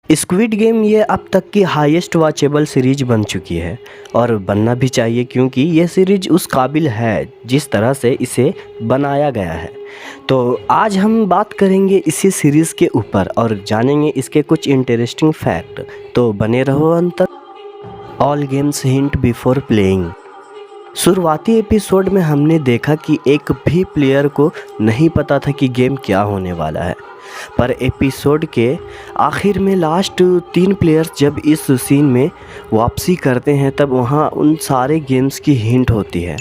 Squid game ये अब तक की हाईएस्ट वॉचेबल सीरीज बन चुकी है और बनना भी चाहिए, क्योंकि ये सीरीज उस काबिल है जिस तरह से इसे बनाया गया है। तो आज हम बात करेंगे इसी सीरीज़ के ऊपर और जानेंगे इसके कुछ इंटरेस्टिंग फैक्ट। तो बने रहो अंत तक। All games hint before playing. शुरुआती एपिसोड में हमने देखा कि एक भी प्लेयर को नहीं पता था कि गेम क्या होने वाला है, पर एपिसोड के आखिर में लास्ट 3 प्लेयर्स जब इस सीन में वापसी करते हैं तब वहाँ उन सारे गेम्स की हिंट होती है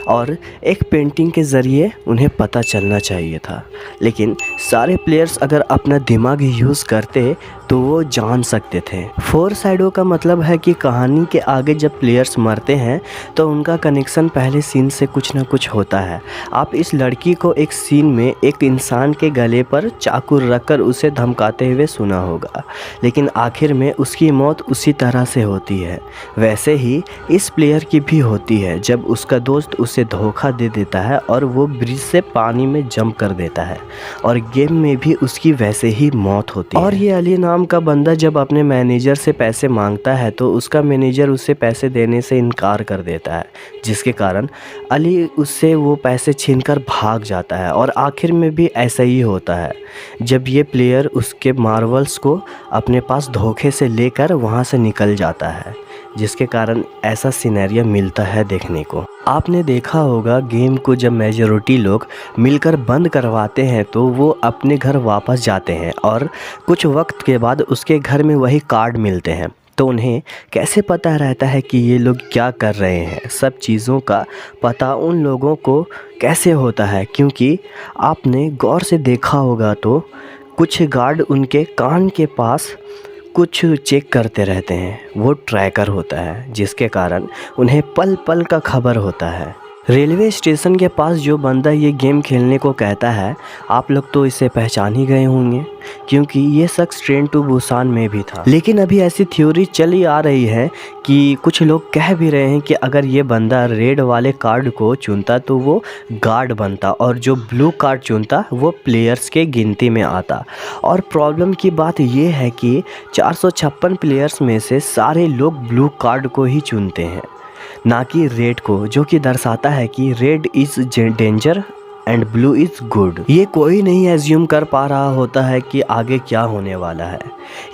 और एक पेंटिंग के ज़रिए उन्हें पता चलना चाहिए था। लेकिन सारे प्लेयर्स अगर अपना दिमाग यूज़ करते तो वो जान सकते थे। फोरशैडो का मतलब है कि कहानी के आगे जब प्लेयर्स मरते हैं तो उनका कनेक्शन पहले सीन से कुछ ना कुछ होता है। आप इस लड़की को एक सीन में एक इंसान के गले पर चाकू रखकर उसे धमकाते हुए सुना होगा, लेकिन आखिर में उसकी मौत उसी तरह से होती है। वैसे ही इस प्लेयर की भी होती है जब उसका दोस्त उसे धोखा दे देता है और वो ब्रिज से पानी में जंप कर देता है, और गेम में भी उसकी वैसे ही मौत होती है। और ये अली नाम का बंदा जब अपने मैनेजर से पैसे मांगता है तो उसका मैनेजर उसे पैसे देने से इनकार कर देता है, जिसके कारण अली उससे वो पैसे छीनकर भाग जाता है। और आखिर में भी ऐसा ही होता है जब ये प्लेयर उसके मार्वल्स को अपने पास धोखे से लेकर वहाँ से निकल जाता है, जिसके कारण ऐसा सिनेरियो मिलता है देखने को। आपने देखा होगा गेम को जब मेजॉरिटी लोग मिलकर बंद करवाते हैं तो वो अपने घर वापस जाते हैं और कुछ वक्त के बाद उसके घर में वही कार्ड मिलते हैं। तो उन्हें कैसे पता रहता है कि ये लोग क्या कर रहे हैं? सब चीज़ों का पता उन लोगों को कैसे होता है? क्योंकि आपने गौर से देखा होगा तो कुछ गार्ड उनके कान के पास कुछ चेक करते रहते हैं, वो ट्रैकर होता है, जिसके कारण उन्हें पल पल का खबर होता है। रेलवे स्टेशन के पास जो बंदा ये गेम खेलने को कहता है, आप लोग तो इसे पहचान ही गए होंगे क्योंकि ये शख्स ट्रेन टू बुसान में भी था। लेकिन अभी ऐसी थ्योरी चली आ रही है कि कुछ लोग कह भी रहे हैं कि अगर ये बंदा रेड वाले कार्ड को चुनता तो वो गार्ड बनता और जो ब्लू कार्ड चुनता वो प्लेयर्स के गिनती में आता। और प्रॉब्लम की बात ये है कि 456 प्लेयर्स में से सारे लोग ब्लू कार्ड को ही चुनते हैं, ना कि रेड को, जो कि दर्शाता है कि red is danger and blue is good. ये कोई नहीं एज्यूम कर पा रहा होता है कि आगे क्या होने वाला है।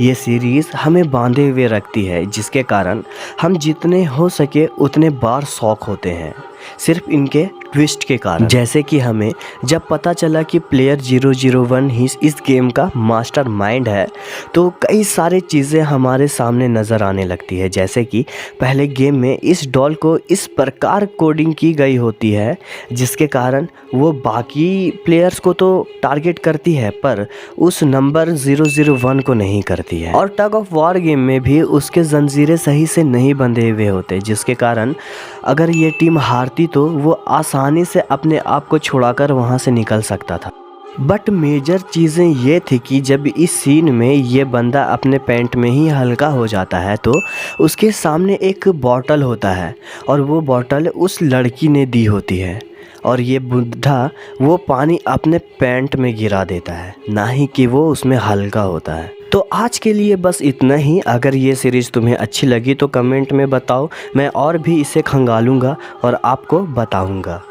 ये सीरीज़ हमें बांधे हुए रखती है, जिसके कारण हम जितने हो सके उतने बार शॉक होते हैं सिर्फ इनके ट्विस्ट के कारण। जैसे कि हमें जब पता चला कि प्लेयर 001 ही इस गेम का मास्टरमाइंड है तो कई सारे चीज़ें हमारे सामने नज़र आने लगती है। जैसे कि पहले गेम में इस डॉल को इस प्रकार कोडिंग की गई होती है जिसके कारण वो बाकी प्लेयर्स को तो टारगेट करती है पर उस नंबर 001 को नहीं करती है। और टग ऑफ वॉर गेम में भी उसके जंजीरें सही से नहीं बंधे हुए होते, जिसके कारण अगर ये टीम हारती तो वो आसानी से अपने आप को छुड़ाकर वहाँ से निकल सकता था। बट मेजर चीज़ें ये थी कि जब इस सीन में ये बंदा अपने पैंट में ही हल्का हो जाता है तो उसके सामने एक बॉटल होता है और वो बॉटल उस लड़की ने दी होती है और ये बुढ़ा वो पानी अपने पैंट में गिरा देता है, ना ही कि वो उसमें हल्का होता है। तो आज के लिए बस इतना ही। अगर ये सीरीज़ तुम्हें अच्छी लगी तो कमेंट में बताओ, मैं और भी इसे खंगालूँगा और आपको बताऊँगा।